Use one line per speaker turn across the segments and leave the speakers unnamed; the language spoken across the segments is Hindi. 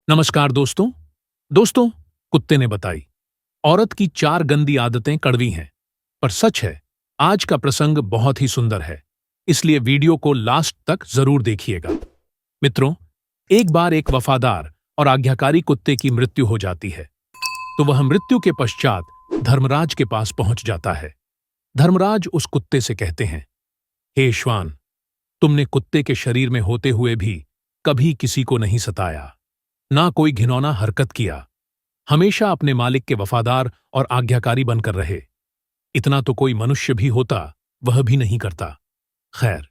नमस्कार दोस्तों। दोस्तों, कुत्ते ने बताई औरत की 4 गंदी आदतें कड़वी हैं, पर सच है आज का प्रसंग बहुत ही सुंदर है, इसलिए वीडियो को लास्ट तक जरूर देखिएगा। मित्रों, एक बार एक वफादार और आज्ञाकारी कुत्ते की मृत्यु हो जाती है, तो वह मृत्यु के पश्चात धर्मराज के पास पहुंच जाता है। धर्मराज उस कुत्ते से कहते हैं, हे श्वान, तुमने कुत्ते के शरीर में होते हुए भी कभी किसी को नहीं सताया, ना कोई घिनौना हरकत किया, हमेशा अपने मालिक के वफादार और आज्ञाकारी बनकर रहे। इतना तो कोई मनुष्य भी होता, वह भी नहीं करता। खैर,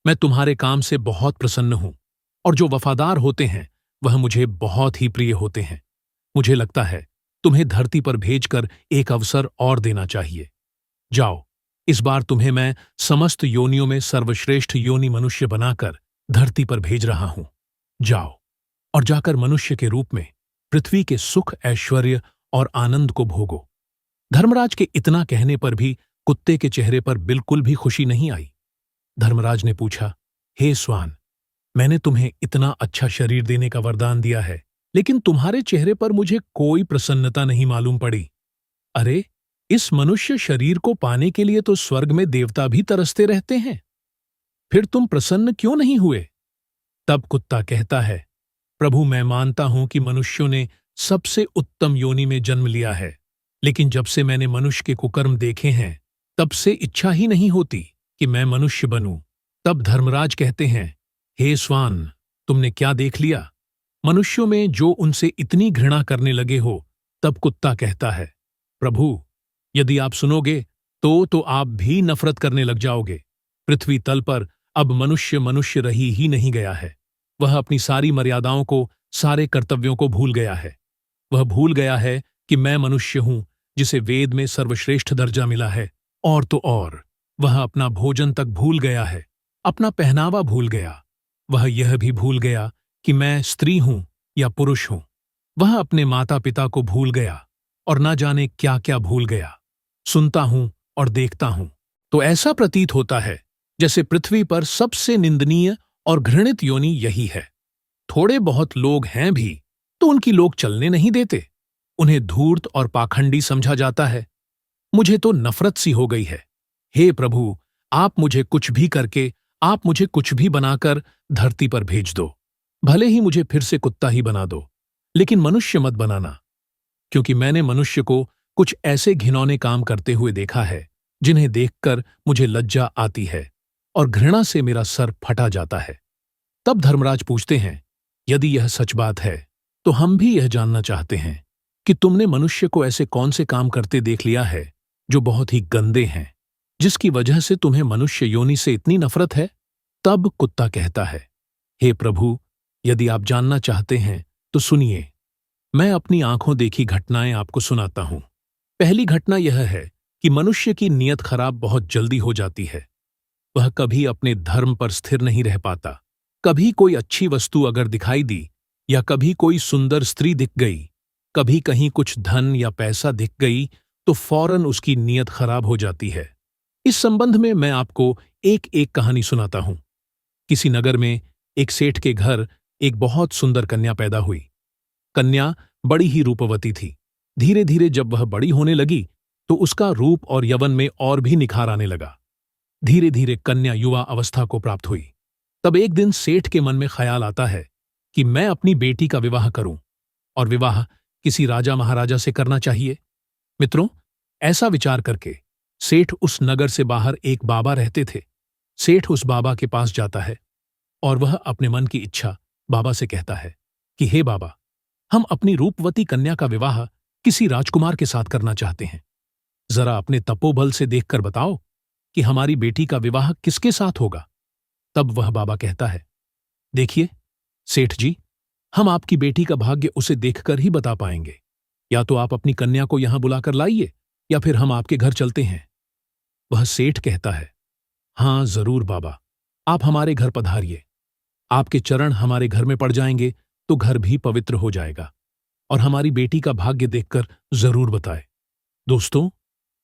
मैं तुम्हारे काम से बहुत प्रसन्न हूं, और जो वफादार होते हैं वह मुझे बहुत ही प्रिय होते हैं। मुझे लगता है तुम्हें धरती पर भेजकर एक अवसर और देना चाहिए। जाओ, इस बार तुम्हें मैं समस्त योनियों में सर्वश्रेष्ठ योनि मनुष्य बनाकर धरती पर भेज रहा हूं। जाओ और जाकर मनुष्य के रूप में पृथ्वी के सुख, ऐश्वर्य और आनंद को भोगो। धर्मराज के इतना कहने पर भी कुत्ते के चेहरे पर बिल्कुल भी खुशी नहीं आई। धर्मराज ने पूछा, हे स्वान, मैंने तुम्हें इतना अच्छा शरीर देने का वरदान दिया है, लेकिन तुम्हारे चेहरे पर मुझे कोई प्रसन्नता नहीं मालूम पड़ी। अरे, इस मनुष्य शरीर को पाने के लिए तो स्वर्ग में देवता भी तरसते रहते हैं, फिर तुम प्रसन्न क्यों नहीं हुए? तब कुत्ता कहता है, प्रभु, मैं मानता हूं कि मनुष्यों ने सबसे उत्तम योनि में जन्म लिया है, लेकिन जब से मैंने मनुष्य के कुकर्म देखे हैं, तब से इच्छा ही नहीं होती कि मैं मनुष्य बनूं। तब धर्मराज कहते हैं, हे स्वान, तुमने क्या देख लिया? मनुष्यों में जो उनसे इतनी घृणा करने लगे हो। तब कुत्ता कहता है, प्रभु, यदि आप सुनोगे तो आप भी नफरत करने लग जाओगे। पृथ्वी तल पर अब मनुष्य मनुष्य रही ही नहीं गया है। वह अपनी सारी मर्यादाओं को, सारे कर्तव्यों को भूल गया है। वह भूल गया है कि मैं मनुष्य हूं, जिसे वेद में सर्वश्रेष्ठ दर्जा मिला है। और तो और, वह अपना भोजन तक भूल गया है, अपना पहनावा भूल गया। वह यह भी भूल गया कि मैं स्त्री हूं या पुरुष हूं। वह अपने माता पिता को भूल गया और न जाने क्या क्या भूल गया। सुनता हूं और देखता हूं तो ऐसा प्रतीत होता है जैसे पृथ्वी पर सबसे निंदनीय और घृणित योनि यही है। थोड़े बहुत लोग हैं भी तो उनकी लोग चलने नहीं देते। उन्हें धूर्त और पाखंडी समझा जाता है। मुझे तो नफरत सी हो गई है। हे प्रभु, आप मुझे कुछ भी करके, आप मुझे कुछ भी बनाकर धरती पर भेज दो। भले ही मुझे फिर से कुत्ता ही बना दो, लेकिन मनुष्य मत बनाना, क्योंकि मैंने मनुष्य को कुछ ऐसे घिनौने काम करते हुए देखा है जिन्हें देखकर मुझे लज्जा आती है और घृणा से मेरा सर फटा जाता है। तब धर्मराज पूछते हैं, यदि यह सच बात है तो हम भी यह जानना चाहते हैं कि तुमने मनुष्य को ऐसे कौन से काम करते देख लिया है जो बहुत ही गंदे हैं, जिसकी वजह से तुम्हें मनुष्य योनि से इतनी नफरत है? तब कुत्ता कहता है, हे प्रभु, यदि आप जानना चाहते हैं तो सुनिए। मैं अपनी आंखों देखी घटनाएं आपको सुनाता हूं। पहली घटना यह है कि मनुष्य की नीयत खराब बहुत जल्दी हो जाती है। वह कभी अपने धर्म पर स्थिर नहीं रह पाता। कभी कोई अच्छी वस्तु अगर दिखाई दी, या कभी कोई सुंदर स्त्री दिख गई, कभी कहीं कुछ धन या पैसा दिख गई, तो फौरन उसकी नीयत खराब हो जाती है। इस संबंध में मैं आपको एक एक कहानी सुनाता हूं। किसी नगर में एक सेठ के घर एक बहुत सुंदर कन्या पैदा हुई। कन्या बड़ी ही रूपवती थी। धीरे धीरे जब वह बड़ी होने लगी तो उसका रूप और यौवन में और भी निखार आने लगा। धीरे धीरे कन्या युवा अवस्था को प्राप्त हुई। तब एक दिन सेठ के मन में ख्याल आता है कि मैं अपनी बेटी का विवाह करूं, और विवाह किसी राजा महाराजा से करना चाहिए। मित्रों, ऐसा विचार करके सेठ उस नगर से बाहर एक बाबा रहते थे। सेठ उस बाबा के पास जाता है और वह अपने मन की इच्छा बाबा से कहता है कि हे बाबा, हम अपनी रूपवती कन्या का विवाह किसी राजकुमार के साथ करना चाहते हैं। जरा अपने तपोबल से देखकर बताओ कि हमारी बेटी का विवाह किसके साथ होगा। तब वह बाबा कहता है, देखिए सेठ जी, हम आपकी बेटी का भाग्य उसे देखकर ही बता पाएंगे। या तो आप अपनी कन्या को यहां बुलाकर लाइए, या फिर हम आपके घर चलते हैं। वह सेठ कहता है, हां जरूर बाबा, आप हमारे घर पधारिए। आपके चरण हमारे घर में पड़ जाएंगे तो घर भी पवित्र हो जाएगा, और हमारी बेटी का भाग्य देखकर जरूर बताए। दोस्तों,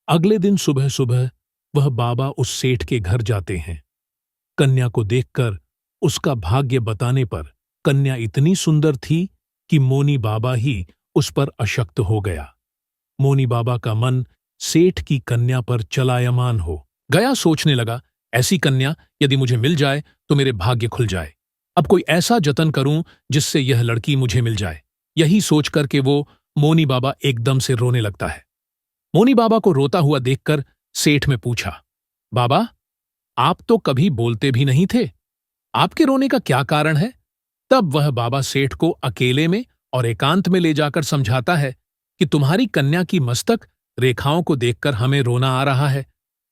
अगले दिन सुबह सुबह वह बाबा उस सेठ के घर जाते हैं। कन्या को देखकर उसका भाग्य बताने पर कन्या इतनी सुंदर थी कि मोनी बाबा ही उस पर अशक्त हो गया। मोनी बाबा का मन सेठ की कन्या पर चलायमान हो गया। सोचने लगा, ऐसी कन्या यदि मुझे मिल जाए तो मेरे भाग्य खुल जाए। अब कोई ऐसा जतन करूं जिससे यह लड़की मुझे मिल जाए। यही सोच करके वो मोनी बाबा एकदम से रोने लगता है। मोनी बाबा को रोता हुआ देखकर सेठ ने पूछा, बाबा, आप तो कभी बोलते भी नहीं थे, आपके रोने का क्या कारण है? तब वह बाबा सेठ को अकेले में और एकांत में ले जाकर समझाता है कि तुम्हारी कन्या की मस्तक रेखाओं को देखकर हमें रोना आ रहा है,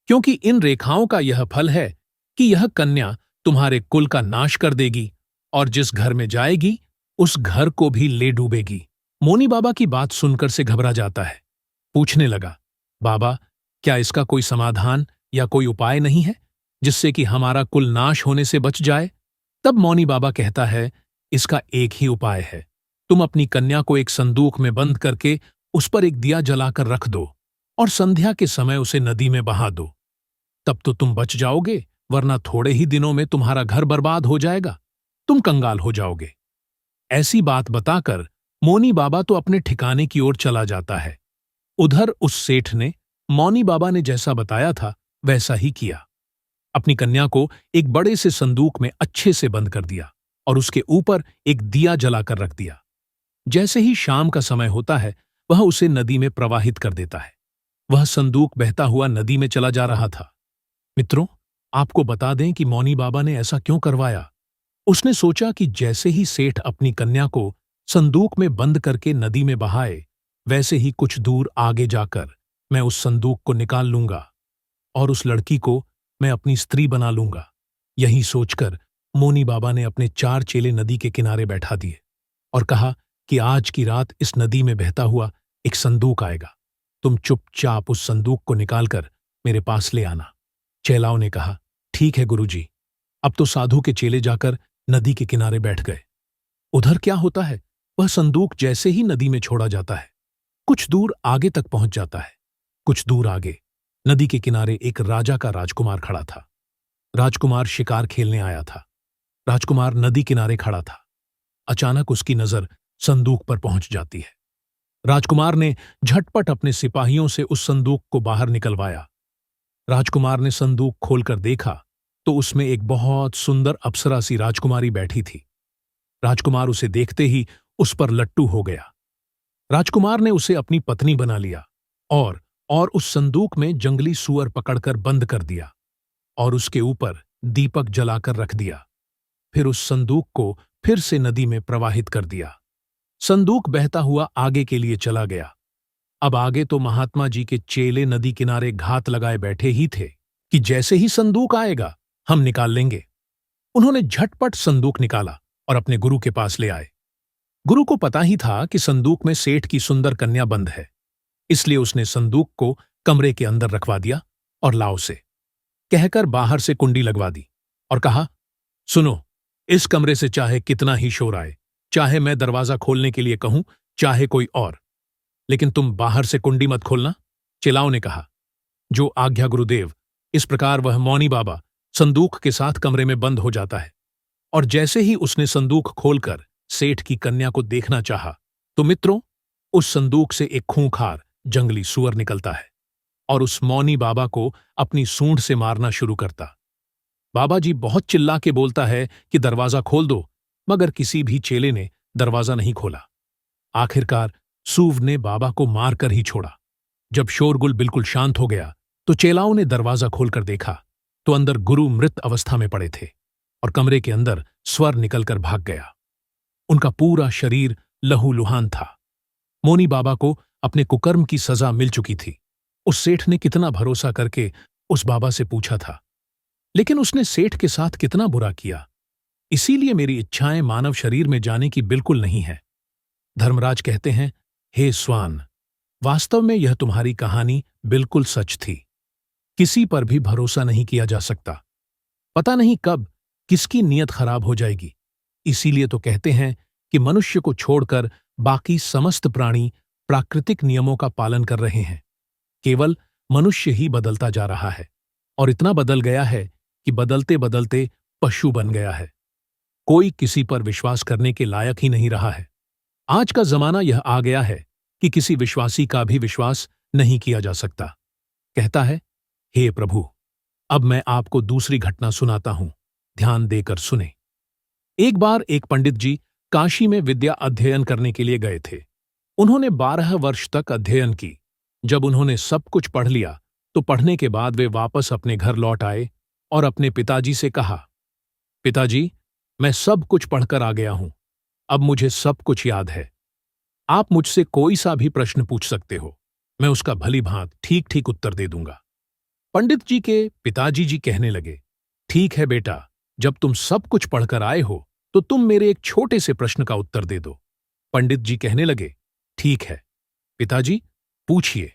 क्योंकि इन रेखाओं का यह फल है कि यह कन्या तुम्हारे कुल का नाश कर देगी और जिस घर में जाएगी उस घर को भी ले डूबेगी। मोनी बाबा की बात सुनकर से घबरा जाता है। पूछने लगा, बाबा, क्या इसका कोई समाधान या कोई उपाय नहीं है जिससे कि हमारा कुल नाश होने से बच जाए? तब मौनी बाबा कहता है, इसका एक ही उपाय है। तुम अपनी कन्या को एक संदूक में बंद करके उस पर एक दिया जलाकर रख दो और संध्या के समय उसे नदी में बहा दो। तब तो तुम बच जाओगे, वरना थोड़े ही दिनों में तुम्हारा घर बर्बाद हो जाएगा, तुम कंगाल हो जाओगे। ऐसी बात बताकर मौनी बाबा तो अपने ठिकाने की ओर चला जाता है। उधर उस सेठ ने मौनी बाबा ने जैसा बताया था वैसा ही किया। अपनी कन्या को एक बड़े से संदूक में अच्छे से बंद कर दिया और उसके ऊपर एक दिया जलाकर रख दिया। जैसे ही शाम का समय होता है वह उसे नदी में प्रवाहित कर देता है। वह संदूक बहता हुआ नदी में चला जा रहा था। मित्रों, आपको बता दें कि मौनी बाबा ने ऐसा क्यों करवाया। उसने सोचा कि जैसे ही सेठ अपनी कन्या को संदूक में बंद करके नदी में बहाए, वैसे ही कुछ दूर आगे जाकर मैं उस संदूक को निकाल लूंगा और उस लड़की को मैं अपनी स्त्री बना लूंगा। यही सोचकर मोनी बाबा ने अपने 4 चेले नदी के किनारे बैठा दिए और कहा कि आज की रात इस नदी में बहता हुआ एक संदूक आएगा, तुम चुपचाप उस संदूक को निकालकर मेरे पास ले आना। चेलाओं ने कहा, ठीक है गुरुजी। अब तो साधु के चेले जाकर नदी के किनारे बैठ गए। उधर क्या होता है, वह संदूक जैसे ही नदी में छोड़ा जाता है, कुछ दूर आगे तक पहुंच जाता है। कुछ दूर आगे नदी के किनारे एक राजा का राजकुमार खड़ा था। राजकुमार शिकार खेलने आया था। राजकुमार नदी किनारे खड़ा था। अचानक उसकी नजर संदूक पर पहुंच जाती है। राजकुमार ने झटपट अपने सिपाहियों से उस संदूक को बाहर निकलवाया। राजकुमार ने संदूक खोलकर देखा तो उसमें एक बहुत सुंदर अप्सरा सी राजकुमारी बैठी थी। राजकुमार उसे देखते ही उस पर लट्टू हो गया। राजकुमार ने उसे अपनी पत्नी बना लिया और उस संदूक में जंगली सूअर पकड़कर बंद कर दिया और उसके ऊपर दीपक जलाकर रख दिया। फिर उस संदूक को फिर से नदी में प्रवाहित कर दिया। संदूक बहता हुआ आगे के लिए चला गया। अब आगे तो महात्मा जी के चेले नदी किनारे घात लगाए बैठे ही थे कि जैसे ही संदूक आएगा हम निकाल लेंगे। उन्होंने झटपट संदूक निकाला और अपने गुरु के पास ले आए। गुरु को पता ही था कि संदूक में सेठ की सुंदर कन्या बंद है, इसलिए उसने संदूक को कमरे के अंदर रखवा दिया और लाओ से कहकर बाहर से कुंडी लगवा दी और कहा, सुनो, इस कमरे से चाहे कितना ही शोर आए, चाहे मैं दरवाजा खोलने के लिए कहूं, चाहे कोई और, लेकिन तुम बाहर से कुंडी मत खोलना। चेलाओं ने कहा, जो आज्ञा गुरुदेव। इस प्रकार वह मौनी बाबा संदूक के साथ कमरे में बंद हो जाता है और जैसे ही उसने संदूक खोलकर सेठ की कन्या को देखना चाहा तो मित्रों, उस संदूक से एक खूंखार जंगली सूअर निकलता है और उस मौनी बाबा को अपनी सूंड से मारना शुरू करता। बाबा जी बहुत चिल्ला के बोलता है कि दरवाजा खोल दो, मगर किसी भी चेले ने दरवाजा नहीं खोला। आखिरकार सूव ने बाबा को मारकर ही छोड़ा। जब शोरगुल बिल्कुल शांत हो गया तो चेलाओं ने दरवाजा खोलकर देखा तो अंदर गुरु मृत अवस्था में पड़े थे और कमरे के अंदर स्वर निकलकर भाग गया। उनका पूरा शरीर लहूलुहान था। मौनी बाबा को अपने कुकर्म की सजा मिल चुकी थी। उस सेठ ने कितना भरोसा करके उस बाबा से पूछा था, लेकिन उसने सेठ के साथ कितना बुरा किया। इसीलिए मेरी इच्छाएं मानव शरीर में जाने की बिल्कुल नहीं है। धर्मराज कहते हैं, हे स्वान, वास्तव में यह तुम्हारी कहानी बिल्कुल सच थी। किसी पर भी भरोसा नहीं किया जा सकता। पता नहीं कब किसकी नीयत खराब हो जाएगी। इसीलिए तो कहते हैं कि मनुष्य को छोड़कर बाकी समस्त प्राणी प्राकृतिक नियमों का पालन कर रहे हैं। केवल मनुष्य ही बदलता जा रहा है और इतना बदल गया है कि बदलते बदलते पशु बन गया है। कोई किसी पर विश्वास करने के लायक ही नहीं रहा है। आज का जमाना यह आ गया है कि किसी विश्वासी का भी विश्वास नहीं किया जा सकता। कहता है, हे प्रभु, अब मैं आपको दूसरी घटना सुनाता हूं, ध्यान देकर सुने। एक बार एक पंडित जी काशी में विद्या अध्ययन करने के लिए गए थे। उन्होंने 12 वर्ष तक अध्ययन की। जब उन्होंने सब कुछ पढ़ लिया तो पढ़ने के बाद वे वापस अपने घर लौट आए और अपने पिताजी से कहा, पिताजी, मैं सब कुछ पढ़कर आ गया हूं, अब मुझे सब कुछ याद है। आप मुझसे कोई सा भी प्रश्न पूछ सकते हो, मैं उसका भली भांत ठीक ठीक उत्तर दे दूंगा। पंडित जी के पिताजी जी कहने लगे, ठीक है बेटा, जब तुम सब कुछ पढ़कर आए हो तो तुम मेरे एक छोटे से प्रश्न का उत्तर दे दो। पंडित जी कहने लगे, ठीक है पिताजी, पूछिए।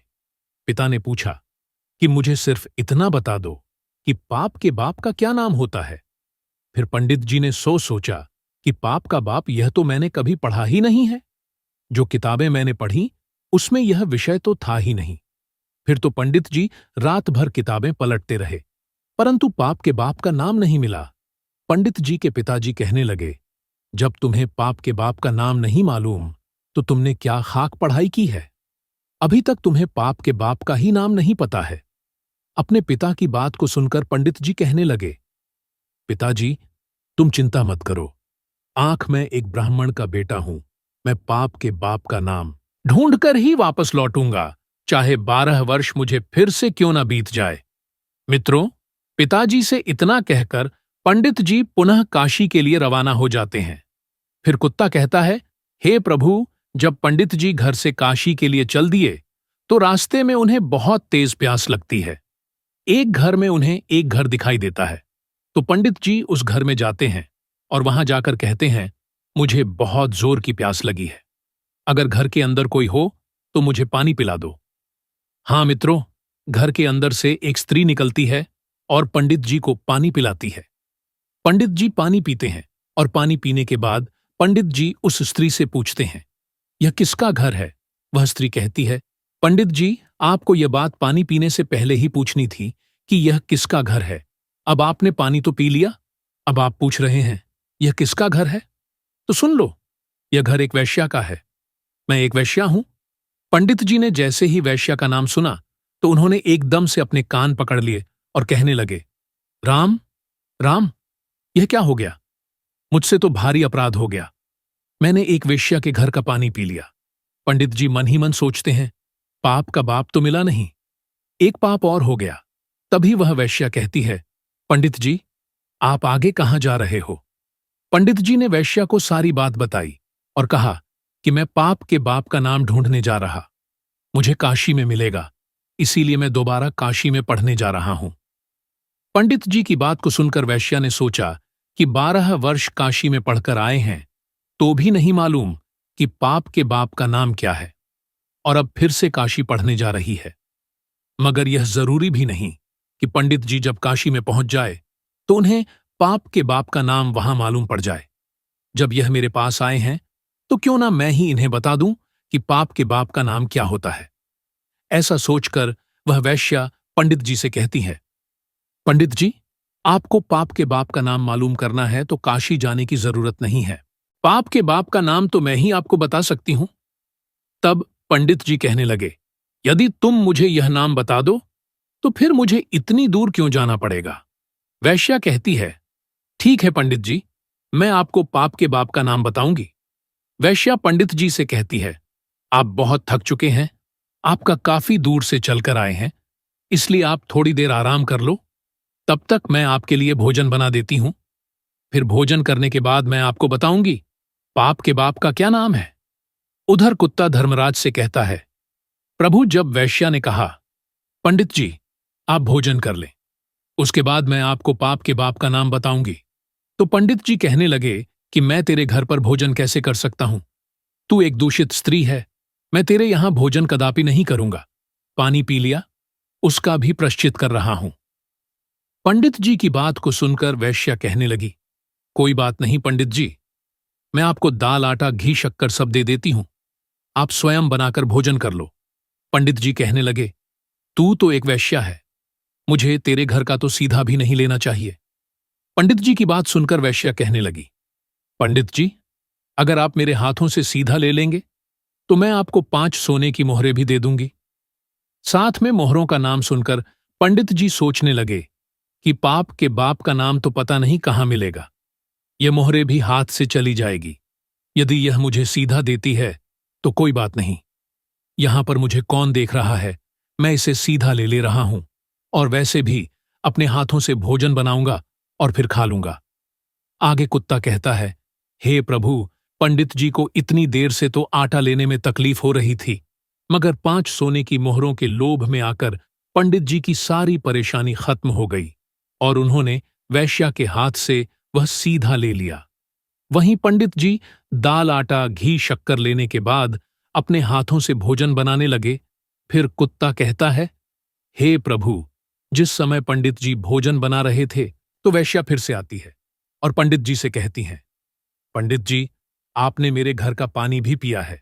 पिता ने पूछा कि मुझे सिर्फ इतना बता दो कि पाप के बाप का क्या नाम होता है। फिर पंडित जी ने सोचा कि पाप का बाप यह तो मैंने कभी पढ़ा ही नहीं है। जो किताबें मैंने पढ़ी उसमें यह विषय तो था ही नहीं। फिर तो पंडित जी रात भर किताबें पलटते रहे, परंतु पाप के बाप का नाम नहीं मिला। पंडित जी के पिताजी कहने लगे, जब तुम्हें पाप के बाप का नाम नहीं मालूम तो तुमने क्या खाक पढ़ाई की है? अभी तक तुम्हें पाप के बाप का ही नाम नहीं पता है। अपने पिता की बात को सुनकर पंडित जी कहने लगे, पिताजी, तुम चिंता मत करो, आंख में एक ब्राह्मण का बेटा हूं, मैं पाप के बाप का नाम ढूंढकर ही वापस लौटूंगा, चाहे 12 वर्ष मुझे फिर से क्यों ना बीत जाए। मित्रों, पिताजी से इतना कहकर पंडित जी पुनः काशी के लिए रवाना हो जाते हैं। फिर कुत्ता कहता है, हे प्रभु, जब पंडित जी घर से काशी के लिए चल दिए तो रास्ते में उन्हें बहुत तेज प्यास लगती है। एक घर में उन्हें एक घर दिखाई देता है, तो पंडित जी उस घर में जाते हैं और वहां जाकर कहते हैं, मुझे बहुत जोर की प्यास लगी है, अगर घर के अंदर कोई हो तो मुझे पानी पिला दो। हाँ मित्रों, घर के अंदर से एक स्त्री निकलती है और पंडित जी को पानी पिलाती है। पंडित जी पानी पीते हैं और पानी पीने के बाद पंडित जी उस स्त्री से पूछते हैं, यह किसका घर है? वह स्त्री कहती है, पंडित जी, आपको यह बात पानी पीने से पहले ही पूछनी थी कि यह किसका घर है। अब आपने पानी तो पी लिया, अब आप पूछ रहे हैं यह किसका घर है? तो सुन लो, यह घर एक वैश्या का है। मैं एक वैश्या हूं। पंडित जी ने जैसे ही वैश्या का नाम सुना तो उन्होंने एकदम से अपने कान पकड़ लिए और कहने लगे, राम राम, यह क्या हो गया? मुझसे तो भारी अपराध हो गया, मैंने एक वेश्या के घर का पानी पी लिया। पंडित जी मन ही मन सोचते हैं, पाप का बाप तो मिला नहीं, एक पाप और हो गया। तभी वह वेश्या कहती है, पंडित जी, आप आगे कहां जा रहे हो? पंडित जी ने वेश्या को सारी बात बताई और कहा कि मैं पाप के बाप का नाम ढूंढने जा रहा, मुझे काशी में मिलेगा, इसीलिए मैं दोबारा काशी में पढ़ने जा रहा हूं। पंडित जी की बात को सुनकर वेश्या ने सोचा कि 12 वर्ष काशी में पढ़कर आए हैं तो भी नहीं मालूम कि पाप के बाप का नाम क्या है, और अब फिर से काशी पढ़ने जा रही है। मगर यह जरूरी भी नहीं कि पंडित जी जब काशी में पहुंच जाए तो उन्हें पाप के बाप का नाम वहां मालूम पड़ जाए। जब यह मेरे पास आए हैं तो क्यों ना मैं ही इन्हें बता दूं कि पाप के बाप का नाम क्या होता है। ऐसा सोचकर वह वैश्या पंडित जी से कहती है, पंडित जी, आपको पाप के बाप का नाम मालूम करना है तो काशी जाने की जरूरत नहीं है, पाप के बाप का नाम तो मैं ही आपको बता सकती हूं। तब पंडित जी कहने लगे, यदि तुम मुझे यह नाम बता दो तो फिर मुझे इतनी दूर क्यों जाना पड़ेगा? वैश्या कहती है, ठीक है पंडित जी, मैं आपको पाप के बाप का नाम बताऊंगी। वैश्या पंडित जी से कहती है, आप बहुत थक चुके हैं, आपका काफी दूर से चलकर आए हैं, इसलिए आप थोड़ी देर आराम कर लो, तब तक मैं आपके लिए भोजन बना देती हूं। फिर भोजन करने के बाद मैं आपको बताऊंगी पाप के बाप का क्या नाम है। उधर कुत्ता धर्मराज से कहता है, प्रभु, जब वैश्या ने कहा, पंडित जी, आप भोजन कर लें, उसके बाद मैं आपको पाप के बाप का नाम बताऊंगी, तो पंडित जी कहने लगे कि मैं तेरे घर पर भोजन कैसे कर सकता हूं? तू एक दूषित स्त्री है, मैं तेरे यहां भोजन कदापि नहीं करूंगा। पानी पी लिया, उसका भी प्रायश्चित कर रहा हूं। पंडित जी की बात को सुनकर वैश्या कहने लगी, कोई बात नहीं पंडित जी, मैं आपको दाल, आटा, घी, शक्कर सब दे देती हूं, आप स्वयं बनाकर भोजन कर लो। पंडित जी कहने लगे, तू तो एक वैश्या है, मुझे तेरे घर का तो सीधा भी नहीं लेना चाहिए। पंडित जी की बात सुनकर वैश्या कहने लगी, पंडित जी, अगर आप मेरे हाथों से सीधा ले लेंगे तो मैं आपको 5 सोने की मोहरें भी दे दूंगी। साथ में मोहरों का नाम सुनकर पंडित जी सोचने लगे कि पाप के बाप का नाम तो पता नहीं कहाँ मिलेगा। यह मोहरें भी हाथ से चली जाएगी। यदि यह मुझे सीधा देती है तो कोई बात नहीं। यहां पर मुझे कौन देख रहा है, मैं इसे सीधा ले ले रहा हूं और वैसे भी अपने हाथों से भोजन बनाऊंगा और फिर खा लूंगा। आगे कुत्ता कहता है, हे प्रभु, पंडित जी को इतनी देर से तो आटा लेने में तकलीफ हो रही थी, मगर 5 सोने की मोहरों के लोभ में आकर पंडित जी की सारी परेशानी खत्म हो गई और उन्होंने वैश्या के हाथ से वह सीधा ले लिया। वहीं पंडित जी दाल, आटा, घी, शक्कर लेने के बाद अपने हाथों से भोजन बनाने लगे। फिर कुत्ता कहता है, हे प्रभु, जिस समय पंडित जी भोजन बना रहे थे तो वैश्या फिर से आती है और पंडित जी से कहती हैं, पंडित जी, आपने मेरे घर का पानी भी पिया है,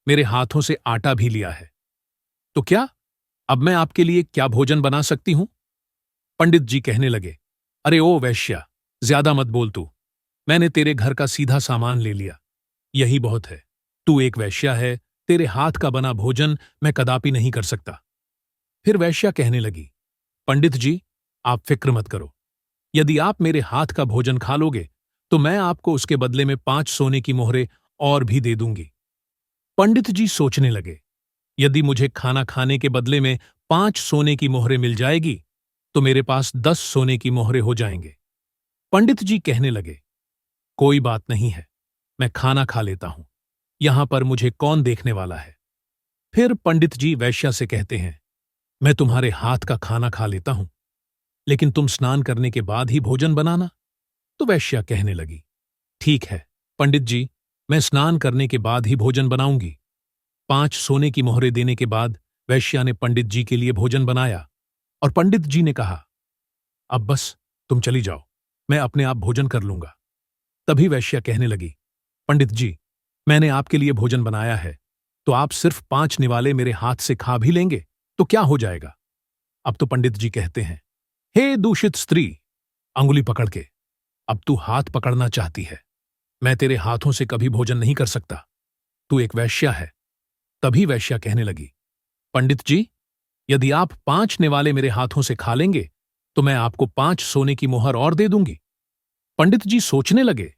मेरे हाथों से आटा भी लिया है, तो क्या अब मैं आपके लिए क्या भोजन बना सकती हूं? पंडित जी कहने लगे, अरे ओ वैश्या, ज्यादा मत बोल तू। मैंने तेरे घर का सीधा सामान ले लिया, यही बहुत है। तू एक वैश्या है, तेरे हाथ का बना भोजन मैं कदापि नहीं कर सकता। फिर वैश्या कहने लगी, पंडित जी, आप फिक्र मत करो। यदि आप मेरे हाथ का भोजन खा लोगे तो मैं आपको उसके बदले में 5 सोने की मोहरें और भी दे दूंगी। पंडित जी सोचने लगे, यदि मुझे खाना खाने के बदले में 5 सोने की मोहरें मिल जाएगी तो मेरे पास 10 सोने की मोहरें हो जाएंगे। पंडित जी कहने लगे, कोई बात नहीं है, मैं खाना खा लेता हूं, यहां पर मुझे कौन देखने वाला है। फिर पंडित जी वैश्या से कहते हैं, मैं तुम्हारे हाथ का खाना खा लेता हूं, लेकिन तुम स्नान करने के बाद ही भोजन बनाना। तो वैश्या कहने लगी, ठीक है पंडित जी, मैं स्नान करने के बाद ही भोजन बनाऊंगी। 5 सोने की मोहरें देने के बाद वैश्या ने पंडित जी के लिए भोजन बनाया और पंडित जी ने कहा, अब बस तुम चली जाओ, मैं अपने आप भोजन कर लूंगा। तभी वैश्या कहने लगी, पंडित जी, मैंने आपके लिए भोजन बनाया है, तो आप सिर्फ 5 निवाले मेरे हाथ से खा भी लेंगे तो क्या हो जाएगा। अब तो पंडित जी कहते हैं, हे दूषित स्त्री, अंगुली पकड़ के, अब तू हाथ पकड़ना चाहती है, मैं तेरे हाथों से कभी भोजन नहीं कर सकता, तू एक वैश्या है। तभी वैश्या कहने लगी, पंडित जी, यदि आप 5 निवाले मेरे हाथों से खा लेंगे तो मैं आपको 5 सोने की मोहर और दे दूंगी। पंडित जी सोचने लगे,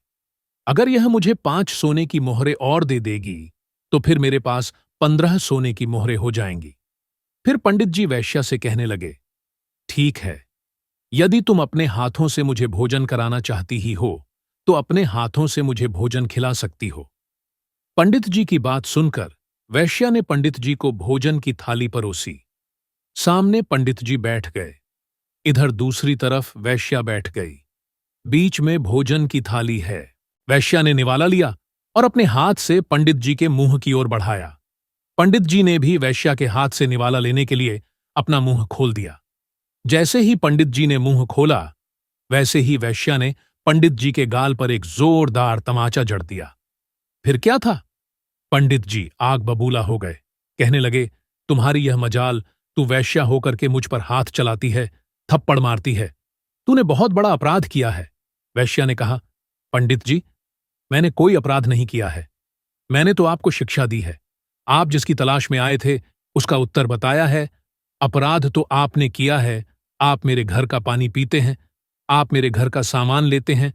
अगर यह मुझे 5 सोने की मोहरें और दे देगी तो फिर मेरे पास 15 सोने की मोहरें हो जाएंगी। फिर पंडित जी वैश्या से कहने लगे, ठीक है, यदि तुम अपने हाथों से मुझे भोजन कराना चाहती ही हो तो अपने हाथों से मुझे भोजन खिला सकती हो। पंडित जी की बात सुनकर वैश्या ने पंडित जी को भोजन की थाली परोसी। सामने पंडित जी बैठ गए, इधर दूसरी तरफ वैश्या बैठ गई। बीच में भोजन की थाली है। वैश्या ने निवाला लिया और अपने हाथ से पंडित जी के मुंह की ओर बढ़ाया। पंडित जी ने भी वैश्या के हाथ से निवाला लेने के लिए अपना मुंह खोल दिया। जैसे ही पंडित जी ने मुंह खोला, वैसे ही वैश्या ने पंडित जी के गाल पर एक जोरदार तमाचा जड़ दिया। फिर क्या था, पंडित जी आग बबूला हो गए। कहने लगे, तुम्हारी यह मजाल, तू वैश्या होकर के मुझ पर हाथ चलाती है, थप्पड़ मारती है, तूने बहुत बड़ा अपराध किया है। वैश्या ने कहा, पंडित जी, मैंने कोई अपराध नहीं किया है, मैंने तो आपको शिक्षा दी है। आप जिसकी तलाश में आए थे उसका उत्तर बताया है। अपराध तो आपने किया है, आप मेरे घर का पानी पीते हैं, आप मेरे घर का सामान लेते हैं,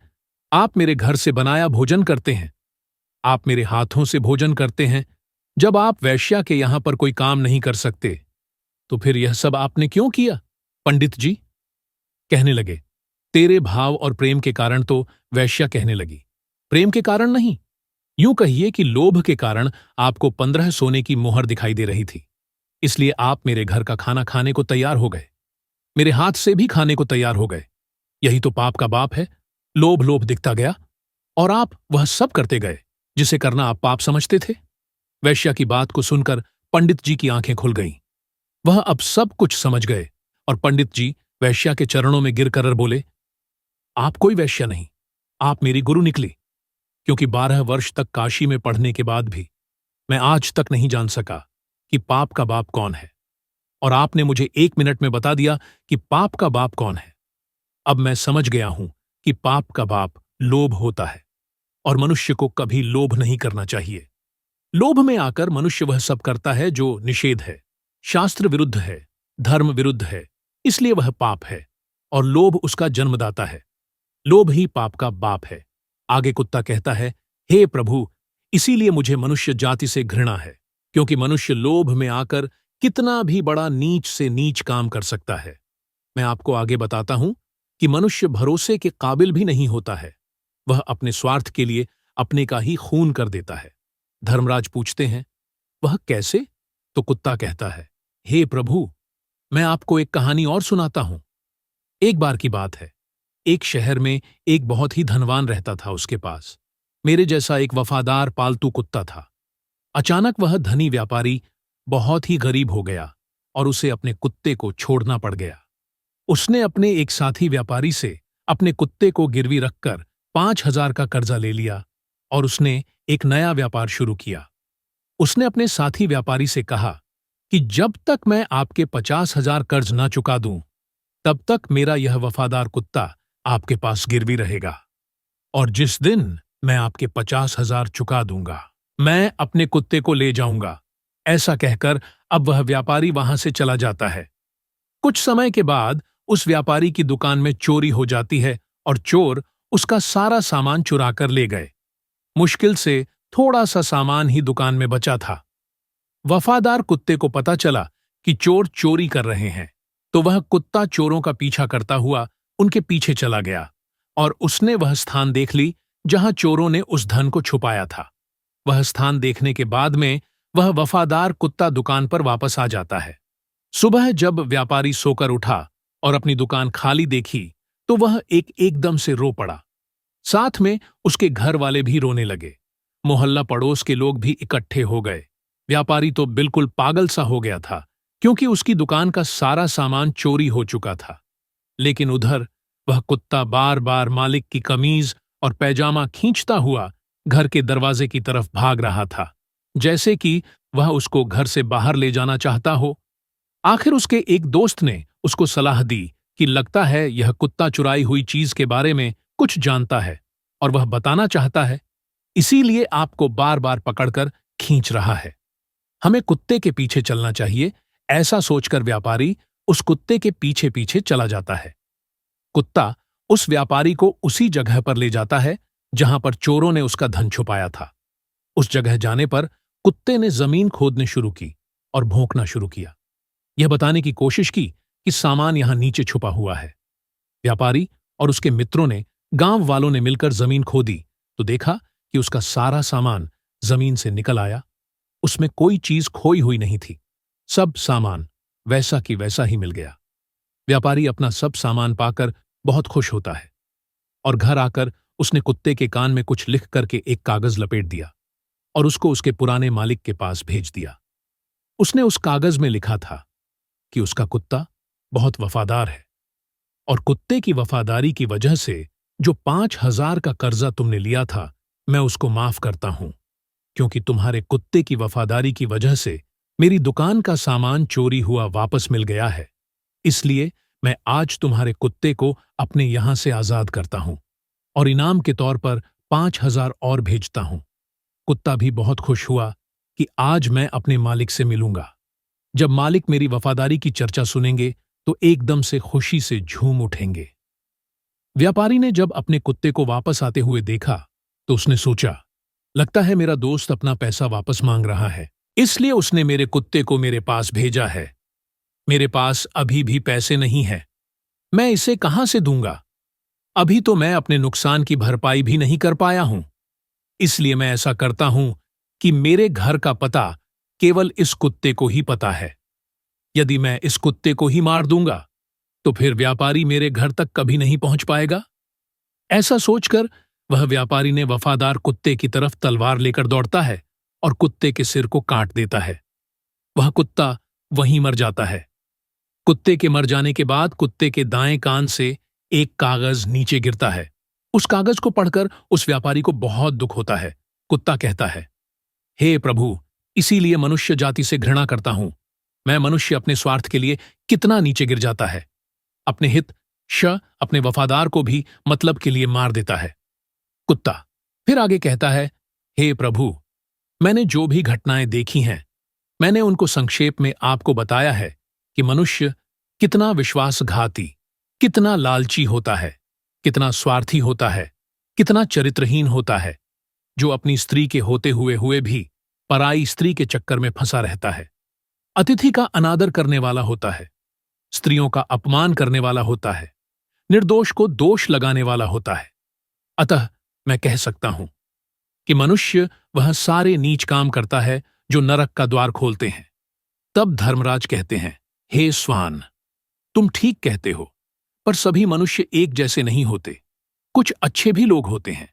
आप मेरे घर से बनाया भोजन करते हैं, आप मेरे हाथों से भोजन करते हैं। जब आप वैश्या के यहां पर कोई काम नहीं कर सकते तो फिर यह सब आपने क्यों किया। पंडित जी कहने लगे, तेरे भाव और प्रेम के कारण। तो वैश्या कहने लगी, प्रेम के कारण नहीं, यूं कहिए कि लोभ के कारण आपको 15 सोने की मोहर दिखाई दे रही थी, इसलिए आप मेरे घर का खाना खाने को तैयार हो गए, मेरे हाथ से भी खाने को तैयार हो गए। यही तो पाप का बाप है। लोभ लोभ दिखता गया और आप वह सब करते गए जिसे करना आप पाप समझते थे। वैश्या की बात को सुनकर पंडित जी की आंखें खुल गईं। वह अब सब कुछ समझ गए और पंडित जी वैश्या के चरणों में गिरकर बोले, आप कोई वैश्या नहीं, आप मेरी गुरु निकली, क्योंकि 12 वर्ष तक काशी में पढ़ने के बाद भी मैं आज तक नहीं जान सका कि पाप का बाप कौन है, और आपने मुझे 1 मिनट में बता दिया कि पाप का बाप कौन है। अब मैं समझ गया हूं कि पाप का बाप लोभ होता है। और मनुष्य को कभी लोभ नहीं करना चाहिए। लोभ में आकर मनुष्य वह सब करता है जो निषेध है, शास्त्र विरुद्ध है, धर्म विरुद्ध है, इसलिए वह पाप है और लोभ उसका जन्मदाता है। लोभ ही पाप का बाप है। आगे कुत्ता कहता है, हे प्रभु, इसीलिए मुझे मनुष्य जाति से घृणा है, क्योंकि मनुष्य लोभ में आकर कितना भी बड़ा नीच से नीच काम कर सकता है। मैं आपको आगे बताता हूं कि मनुष्य भरोसे के काबिल भी नहीं होता है। वह अपने स्वार्थ के लिए अपने का ही खून कर देता है। धर्मराज पूछते हैं, वह कैसे? तो कुत्ता कहता है, हे प्रभु, मैं आपको एक कहानी और सुनाता हूं। एक बार की बात है, एक शहर में एक बहुत ही धनवान रहता था। उसके पास मेरे जैसा एक वफादार पालतू कुत्ता था। अचानक वह धनी व्यापारी बहुत ही गरीब हो गया और उसे अपने कुत्ते को छोड़ना पड़ गया। उसने अपने एक साथी व्यापारी से अपने कुत्ते को गिरवी रखकर 5,000 का कर्जा ले लिया और उसने एक नया व्यापार शुरू किया। उसने अपने साथी व्यापारी से कहा कि जब तक मैं आपके 50,000 कर्ज ना चुका दूं, तब तक मेरा यह वफादार कुत्ता आपके पास गिरवी रहेगा, और जिस दिन मैं आपके 50,000 चुका दूंगा, मैं अपने कुत्ते को ले जाऊंगा। ऐसा कहकर अब वह व्यापारी वहां से चला जाता है। कुछ समय के बाद उस व्यापारी की दुकान में चोरी हो जाती है और चोर उसका सारा सामान चुरा कर ले गए। मुश्किल से थोड़ा सा सामान ही दुकान में बचा था। वफादार कुत्ते को पता चला कि चोर चोरी कर रहे हैं, तो वह कुत्ता चोरों का पीछा करता हुआ उनके पीछे चला गया और उसने वह स्थान देख ली जहां चोरों ने उस धन को छुपाया था। वह स्थान देखने के बाद में वह वफादार कुत्ता दुकान पर वापस आ जाता है। सुबह जब व्यापारी सोकर उठा और अपनी दुकान खाली देखी, तो वह एकदम से रो पड़ा। साथ में उसके घर वाले भी रोने लगे। मोहल्ला पड़ोस के लोग भी इकट्ठे हो गए। व्यापारी तो बिल्कुल पागल सा हो गया था, क्योंकि उसकी दुकान का सारा सामान चोरी हो चुका था। लेकिन उधर वह कुत्ता बार बार मालिक की कमीज और पैजामा खींचता हुआ घर के दरवाजे की तरफ भाग रहा था, जैसे कि वह उसको घर से बाहर ले जाना चाहता हो। आखिर उसके एक दोस्त ने उसको सलाह दी कि लगता है यह कुत्ता चुराई हुई चीज के बारे में कुछ जानता है और वह बताना चाहता है, इसीलिए आपको बार बार पकड़कर खींच रहा है। हमें कुत्ते के पीछे चलना चाहिए। ऐसा सोचकर व्यापारी उस कुत्ते के पीछे पीछे चला जाता है। कुत्ता उस व्यापारी को उसी जगह पर ले जाता है जहां पर चोरों ने उसका धन छुपाया था। उस जगह जाने पर कुत्ते ने जमीन खोदने शुरू की और भौंकना शुरू किया, यह बताने की कोशिश की कि सामान यहां नीचे छुपा हुआ है। व्यापारी और उसके मित्रों ने, गांव वालों ने मिलकर जमीन खोदी तो देखा कि उसका सारा सामान जमीन से निकल आया। उसमें कोई चीज खोई हुई नहीं थी। सब सामान वैसा की वैसा ही मिल गया। व्यापारी अपना सब सामान पाकर बहुत खुश होता है और घर आकर उसने कुत्ते के कान में कुछ लिख करके एक कागज लपेट दिया और उसको उसके पुराने मालिक के पास भेज दिया। उसने उस कागज में लिखा था कि उसका कुत्ता बहुत वफादार है और कुत्ते की वफादारी की वजह से जो 5,000 का कर्जा तुमने लिया था, मैं उसको माफ करता हूं, क्योंकि तुम्हारे कुत्ते की वफादारी की वजह से मेरी दुकान का सामान चोरी हुआ वापस मिल गया है। इसलिए मैं आज तुम्हारे कुत्ते को अपने यहां से आजाद करता हूं और इनाम के तौर पर 5,000 और भेजता हूं। कुत्ता भी बहुत खुश हुआ कि आज मैं अपने मालिक से मिलूंगा। जब मालिक मेरी वफादारी की चर्चा सुनेंगे तो एकदम से खुशी से झूम उठेंगे। व्यापारी ने जब अपने कुत्ते को वापस आते हुए देखा तो उसने सोचा, लगता है मेरा दोस्त अपना पैसा वापस मांग रहा है, इसलिए उसने मेरे कुत्ते को मेरे पास भेजा है। मेरे पास अभी भी पैसे नहीं है, मैं इसे कहां से दूंगा? अभी तो मैं अपने नुकसान की भरपाई भी नहीं कर पाया हूं। इसलिए मैं ऐसा करता हूं कि मेरे घर का पता केवल इस कुत्ते को ही पता है। यदि मैं इस कुत्ते को ही मार दूंगा तो फिर व्यापारी मेरे घर तक कभी नहीं पहुंच पाएगा। ऐसा सोचकर वह व्यापारी ने वफादार कुत्ते की तरफ तलवार लेकर दौड़ता है और कुत्ते के सिर को काट देता है। वह कुत्ता वहीं मर जाता है। कुत्ते के मर जाने के बाद कुत्ते के दाएं कान से एक कागज नीचे गिरता है। उस कागज को पढ़कर उस व्यापारी को बहुत दुख होता है। कुत्ता कहता है, हे प्रभु, इसीलिए मनुष्य जाति से घृणा करता हूं। मैं मनुष्य अपने स्वार्थ के लिए कितना नीचे गिर जाता है। अपने हित अपने वफादार को भी मतलब के लिए मार देता है। कुत्ता फिर आगे कहता है, हे प्रभु, मैंने जो भी घटनाएं देखी हैं, मैंने उनको संक्षेप में आपको बताया है कि मनुष्य कितना विश्वासघाती, कितना लालची होता है, कितना स्वार्थी होता है, कितना चरित्रहीन होता है, जो अपनी स्त्री के होते हुए भी पराई स्त्री के चक्कर में फंसा रहता है, अतिथि का अनादर करने वाला होता है, स्त्रियों का अपमान करने वाला होता है, निर्दोष को दोष लगाने वाला होता है। अतः मैं कह सकता हूं कि मनुष्य वह सारे नीच काम करता है जो नरक का द्वार खोलते हैं। तब धर्मराज कहते हैं, हे स्वान, तुम ठीक कहते हो, पर सभी मनुष्य एक जैसे नहीं होते, कुछ अच्छे भी लोग होते हैं।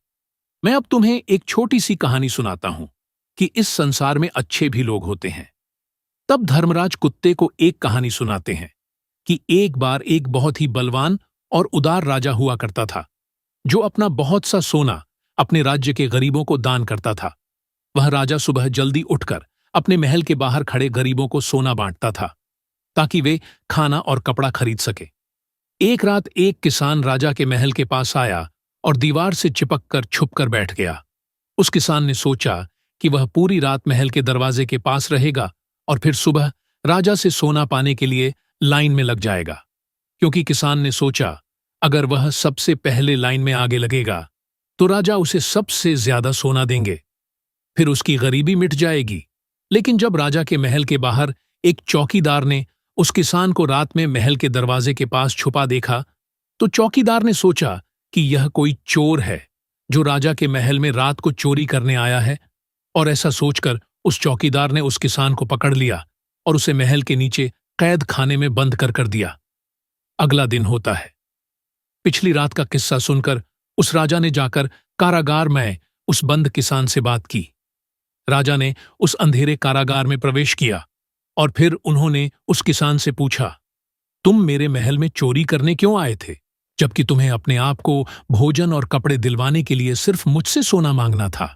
मैं अब तुम्हें एक छोटी सी कहानी सुनाता हूं कि इस संसार में अच्छे भी लोग होते हैं। तब धर्मराज कुत्ते को एक कहानी सुनाते हैं कि एक बार एक बहुत ही बलवान और उदार राजा हुआ करता था, जो अपना बहुत सा सोना अपने राज्य के गरीबों को दान करता था। वह राजा सुबह जल्दी उठकर अपने महल के बाहर खड़े गरीबों को सोना बांटता था, ताकि वे खाना और कपड़ा खरीद सके। एक रात एक किसान राजा के महल के पास आया और दीवार से चिपक कर छुप कर बैठ गया। उस किसान ने सोचा कि वह पूरी रात महल के दरवाजे के पास रहेगा और फिर सुबह राजा से सोना पाने के लिए लाइन में लग जाएगा, क्योंकि किसान ने सोचा अगर वह सबसे पहले लाइन में आगे लगेगा तो राजा उसे सबसे ज्यादा सोना देंगे, फिर उसकी गरीबी मिट जाएगी। लेकिन जब राजा के महल के बाहर एक चौकीदार ने उस किसान को रात में महल के दरवाजे के पास छुपा देखा, तो चौकीदार ने सोचा कि यह कोई चोर है जो राजा के महल में रात को चोरी करने आया है, और ऐसा सोचकर उस चौकीदार ने उस किसान को पकड़ लिया और उसे महल के नीचे कैद खाने में बंद कर दिया। अगला दिन होता है। पिछली रात का किस्सा सुनकर उस राजा ने जाकर कारागार में उस बंद किसान से बात की। राजा ने उस अंधेरे कारागार में प्रवेश किया और फिर उन्होंने उस किसान से पूछा, तुम मेरे महल में चोरी करने क्यों आए थे, जबकि तुम्हें अपने आप को भोजन और कपड़े दिलवाने के लिए सिर्फ मुझसे सोना मांगना था?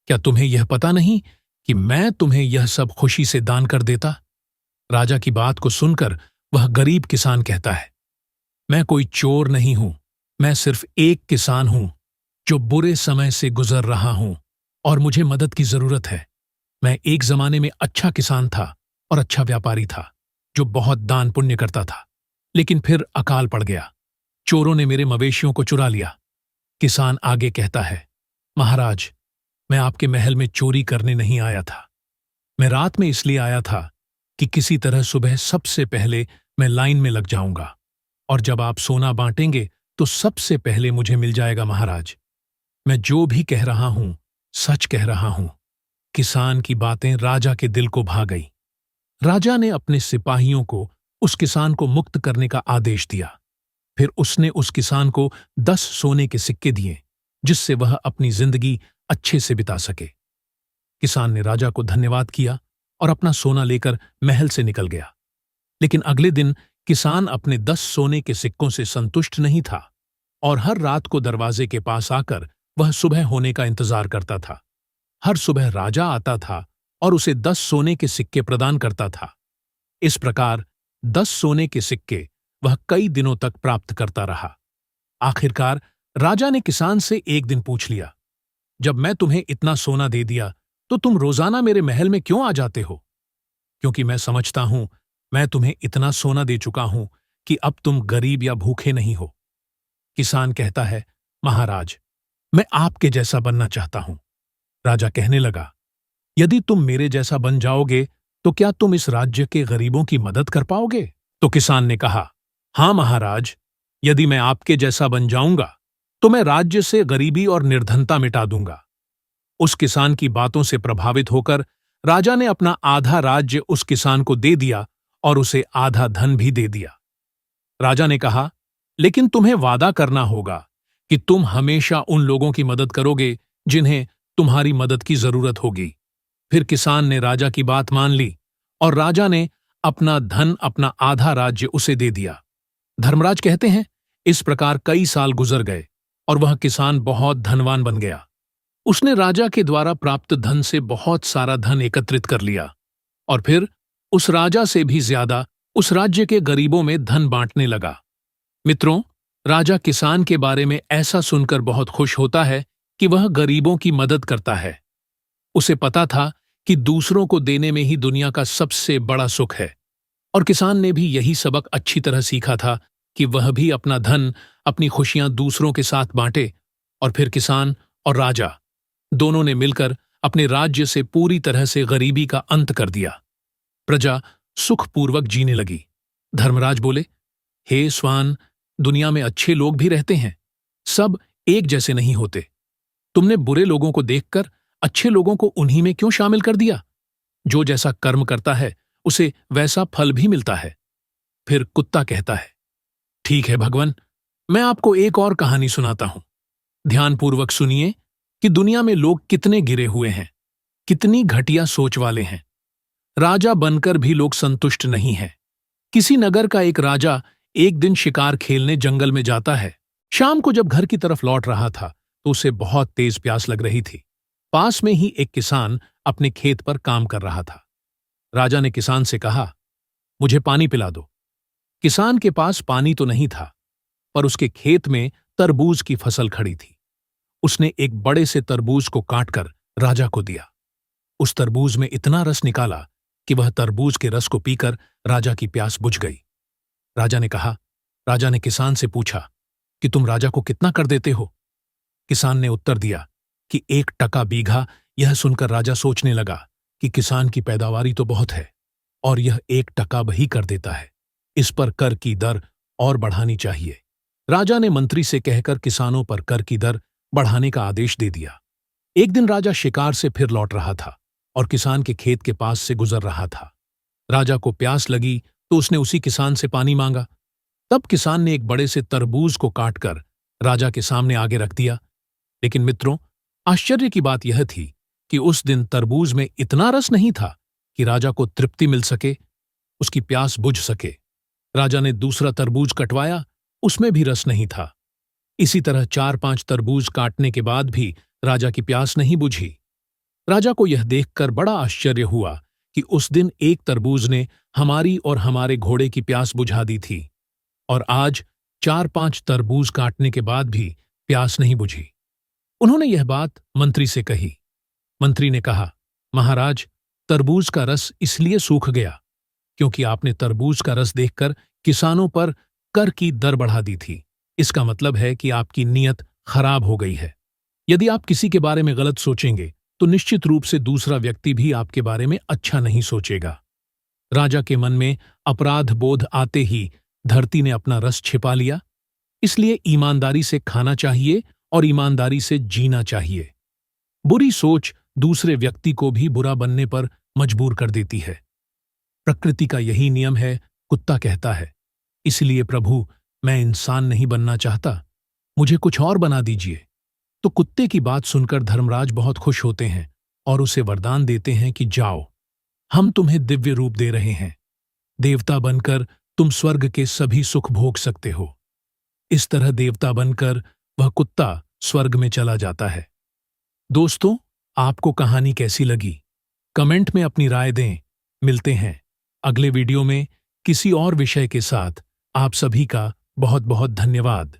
क्या तुम्हें यह पता नहीं कि मैं तुम्हें यह सब खुशी से दान कर देता? राजा की बात को सुनकर वह गरीब किसान कहता है, मैं कोई चोर नहीं हूं, मैं सिर्फ एक किसान हूं जो बुरे समय से गुजर रहा हूं और मुझे मदद की जरूरत है। मैं एक जमाने में अच्छा किसान था और अच्छा व्यापारी था जो बहुत दान पुण्य करता था, लेकिन फिर अकाल पड़ गया, चोरों ने मेरे मवेशियों को चुरा लिया। किसान आगे कहता है, महाराज, मैं आपके महल में चोरी करने नहीं आया था। मैं रात में इसलिए आया था कि किसी तरह सुबह सबसे पहले मैं लाइन में लग जाऊंगा, और जब आप सोना बांटेंगे तो सबसे पहले मुझे मिल जाएगा। महाराज, मैं जो भी कह रहा हूं सच कह रहा हूं। किसान की बातें राजा के दिल को भा गई। राजा ने अपने सिपाहियों को उस किसान को मुक्त करने का आदेश दिया। फिर उसने उस किसान को 10 सोने के सिक्के दिए, जिससे वह अपनी जिंदगी अच्छे से बिता सके। किसान ने राजा को धन्यवाद किया और अपना सोना लेकर महल से निकल गया। लेकिन अगले दिन किसान अपने 10 सोने के सिक्कों से संतुष्ट नहीं था और हर रात को दरवाजे के पास आकर वह सुबह होने का इंतजार करता था। हर सुबह राजा आता था और उसे 10 सोने के सिक्के प्रदान करता था। इस प्रकार 10 सोने के सिक्के वह कई दिनों तक प्राप्त करता रहा। आखिरकार राजा ने किसान से एक दिन पूछ लिया, जब मैं तुम्हें इतना सोना दे दिया तो तुम रोजाना मेरे महल में क्यों आ जाते हो? क्योंकि मैं समझता हूं मैं तुम्हें इतना सोना दे चुका हूं कि अब तुम गरीब या भूखे नहीं हो। किसान कहता है, महाराज, मैं आपके जैसा बनना चाहता हूं। राजा कहने लगा, यदि तुम मेरे जैसा बन जाओगे तो क्या तुम इस राज्य के गरीबों की मदद कर पाओगे? तो किसान ने कहा, हां महाराज, यदि मैं आपके जैसा बन जाऊंगा तो मैं राज्य से गरीबी और निर्धनता मिटा दूंगा। उस किसान की बातों से प्रभावित होकर राजा ने अपना आधा राज्य उस किसान को दे दिया और उसे आधा धन भी दे दिया। राजा ने कहा, लेकिन तुम्हें वादा करना होगा कि तुम हमेशा उन लोगों की मदद करोगे जिन्हें तुम्हारी मदद की जरूरत होगी। फिर किसान ने राजा की बात मान ली और राजा ने अपना धन, अपना आधा राज्य उसे दे दिया। धर्मराज कहते हैं, इस प्रकार कई साल गुजर गए और वह किसान बहुत धनवान बन गया। उसने राजा के द्वारा प्राप्त धन से बहुत सारा धन एकत्रित कर लिया और फिर उस राजा से भी ज्यादा उस राज्य के गरीबों में धन बांटने लगा। मित्रों, राजा किसान के बारे में ऐसा सुनकर बहुत खुश होता है कि वह गरीबों की मदद करता है। उसे पता था कि दूसरों को देने में ही दुनिया का सबसे बड़ा सुख है। और किसान ने भी यही सबक अच्छी तरह सीखा था कि वह भी अपना धन, अपनी खुशियां दूसरों के साथ बांटे। और फिर किसान और राजा दोनों ने मिलकर अपने राज्य से पूरी तरह से गरीबी का अंत कर दिया। प्रजा सुखपूर्वक जीने लगी। धर्मराज बोले, हे स्वान, दुनिया में अच्छे लोग भी रहते हैं, सब एक जैसे नहीं होते। तुमने बुरे लोगों को देखकर अच्छे लोगों को उन्हीं में क्यों शामिल कर दिया? जो जैसा कर्म करता है उसे वैसा फल भी मिलता है। फिर कुत्ता कहता है, ठीक है भगवान, मैं आपको एक और कहानी सुनाता हूं। ध्यानपूर्वक सुनिए कि दुनिया में लोग कितने गिरे हुए हैं, कितनी घटिया सोच वाले हैं। राजा बनकर भी लोग संतुष्ट नहीं हैं। किसी नगर का एक राजा एक दिन शिकार खेलने जंगल में जाता है। शाम को जब घर की तरफ लौट रहा था तो उसे बहुत तेज प्यास लग रही थी। पास में ही एक किसान अपने खेत पर काम कर रहा था। राजा ने किसान से कहा, मुझे पानी पिला दो। किसान के पास पानी तो नहीं था, पर उसके खेत में तरबूज की फसल खड़ी थी। उसने एक बड़े से तरबूज को काटकर राजा को दिया। उस तरबूज में इतना रस निकाला कि वह तरबूज के रस को पीकर राजा की प्यास बुझ गई। राजा ने किसान से पूछा कि तुम राजा को कितना कर देते हो? किसान ने उत्तर दिया कि 1 टका बीघा। यह सुनकर राजा सोचने लगा कि किसान की पैदावारी तो बहुत है और यह 1 टका वही कर देता है। इस पर कर की दर और बढ़ानी चाहिए। राजा ने मंत्री से कहकर किसानों पर कर की दर बढ़ाने का आदेश दे दिया। एक दिन राजा शिकार से फिर लौट रहा था और किसान के खेत के पास से गुजर रहा था। राजा को प्यास लगी तो उसने उसी किसान से पानी मांगा। तब किसान ने एक बड़े से तरबूज को काटकर राजा के सामने आगे रख दिया। लेकिन मित्रों, आश्चर्य की बात यह थी कि उस दिन तरबूज में इतना रस नहीं था कि राजा को तृप्ति मिल सके, उसकी प्यास बुझ सके। राजा ने दूसरा तरबूज कटवाया, उसमें भी रस नहीं था। इसी तरह 4-5 तरबूज काटने के बाद भी राजा की प्यास नहीं बुझी। राजा को यह देखकर बड़ा आश्चर्य हुआ कि उस दिन एक तरबूज ने हमारी और हमारे घोड़े की प्यास बुझा दी थी और आज 4-5 तरबूज काटने के बाद भी प्यास नहीं बुझी। उन्होंने यह बात मंत्री से कही। मंत्री ने कहा, महाराज, तरबूज का रस इसलिए सूख गया क्योंकि आपने तरबूज का रस देखकर किसानों पर कर की दर बढ़ा दी थी। इसका मतलब है कि आपकी नीयत खराब हो गई है। यदि आप किसी के बारे में गलत सोचेंगे तो निश्चित रूप से दूसरा व्यक्ति भी आपके बारे में अच्छा नहीं सोचेगा। राजा के मन में अपराध बोध आते ही धरती ने अपना रस छिपा लिया। इसलिए ईमानदारी से खाना चाहिए और ईमानदारी से जीना चाहिए। बुरी सोच दूसरे व्यक्ति को भी बुरा बनने पर मजबूर कर देती है। प्रकृति का यही नियम है। कुत्ता कहता है, इसलिए प्रभु, मैं इंसान नहीं बनना चाहता, मुझे कुछ और बना दीजिए। तो कुत्ते की बात सुनकर धर्मराज बहुत खुश होते हैं और उसे वरदान देते हैं कि जाओ, हम तुम्हें दिव्य रूप दे रहे हैं। देवता बनकर तुम स्वर्ग के सभी सुख भोग सकते हो। इस तरह देवता बनकर वह कुत्ता स्वर्ग में चला जाता है। दोस्तों, आपको कहानी कैसी लगी? कमेंट में अपनी राय दें। मिलते हैं अगले वीडियो में किसी और विषय के साथ। आप सभी का बहुत बहुत धन्यवाद।